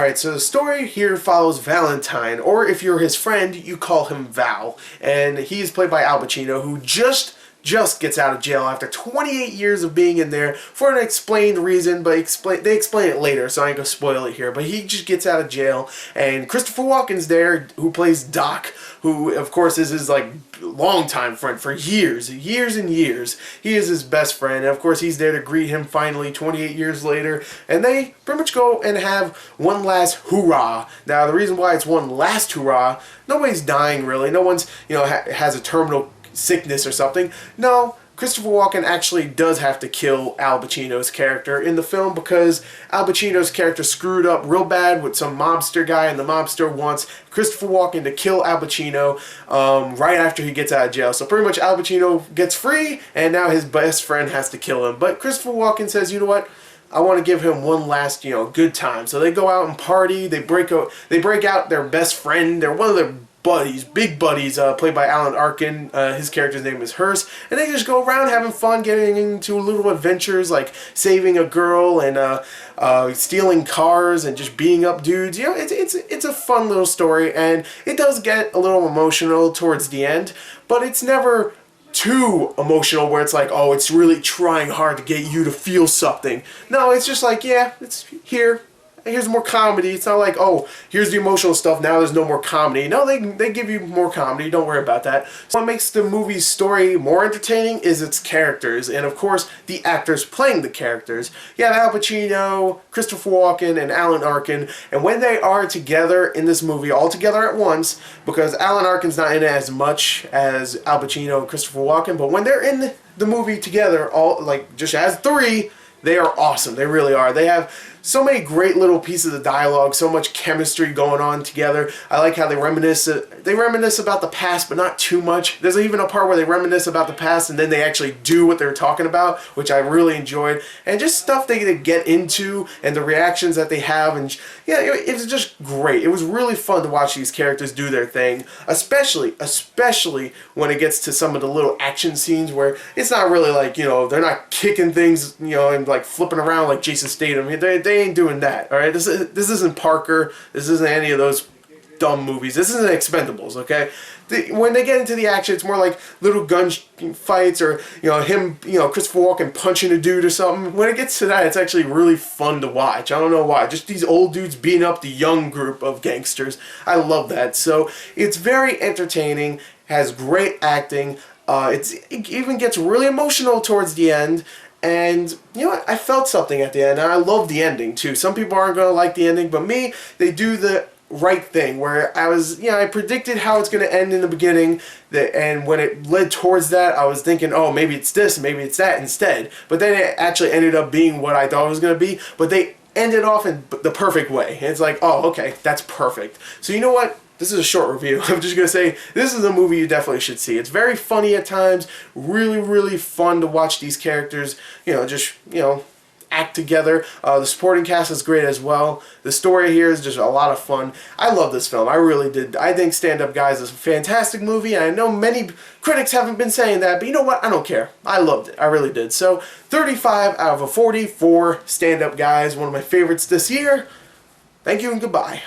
Alright, so the story here follows Valentine, or if you're his friend, you call him Val. And he's played by Al Pacino, who just gets out of jail after 28 years of being in there for an explained reason, but they explain it later, so I ain't gonna spoil it here. But he just gets out of jail, and Christopher Walken's there, who plays Doc, who of course is his longtime friend for years and years. He is his best friend, and of course he's there to greet him finally 28 years later, and they pretty much go and have one last hoorah. Now the reason why it's one last hoorah, nobody's dying really, no one's has a terminal sickness or something. No, Christopher Walken actually does have to kill Al Pacino's character in the film because Al Pacino's character screwed up real bad with some mobster guy, and the mobster wants Christopher Walken to kill Al Pacino right after he gets out of jail. So pretty much Al Pacino gets free, and now his best friend has to kill him. But Christopher Walken says, you know what? I want to give him one last, good time. So they go out and party. They break out their best friend. They're one of their buddies, big buddies, played by Alan Arkin. His character's name is Hearst, and they just go around having fun, getting into little adventures like saving a girl and stealing cars and just beating up dudes. It's a fun little story, and it does get a little emotional towards the end, but it's never too emotional where it's like, oh, it's really trying hard to get you to feel something. No, it's just like, yeah, it's here. Here's more comedy. It's not like, oh, here's the emotional stuff, now there's no more comedy. No, they give you more comedy, don't worry about that. So what makes the movie's story more entertaining is its characters, and of course, the actors playing the characters. You have Al Pacino, Christopher Walken, and Alan Arkin, and when they are together in this movie, all together at once, because Alan Arkin's not in it as much as Al Pacino and Christopher Walken, but when they're in the movie together, all just as three, they are awesome. They really are. They have so many great little pieces of dialogue, so much chemistry going on together. I like how they reminisce about the past, but not too much. There's even a part where they reminisce about the past and then they actually do what they're talking about, which I really enjoyed. And just stuff they get into and the reactions that they have, and yeah, it was just great. It was really fun to watch these characters do their thing, especially when it gets to some of the little action scenes where it's not really like, they're not kicking things, and flipping around like Jason Statham. They ain't doing that, alright? This isn't Parker. This isn't any of those dumb movies. This isn't Expendables, okay? When they get into the action, it's more like little gun fights or, Christopher Walken punching a dude or something. When it gets to that, it's actually really fun to watch. I don't know why. Just these old dudes beating up the young group of gangsters. I love that. So it's very entertaining, has great acting. It even gets really emotional towards the end. And, I felt something at the end, and I love the ending, too. Some people aren't going to like the ending, but me, they do the right thing, where I predicted how it's going to end in the beginning, and when it led towards that, I was thinking, oh, maybe it's this, maybe it's that instead. But then it actually ended up being what I thought it was going to be, but they ended off in the perfect way. And it's like, oh, okay, that's perfect. So you know what? This is a short review. I'm just going to say, this is a movie you definitely should see. It's very funny at times, really fun to watch these characters, act together. The supporting cast is great as well. The story here is just a lot of fun. I love this film. I really did. I think Stand Up Guys is a fantastic movie, and I know many critics haven't been saying that, but you know what? I don't care. I loved it. I really did. So, 35 out of a 40 for Stand Up Guys, one of my favorites this year. Thank you and goodbye.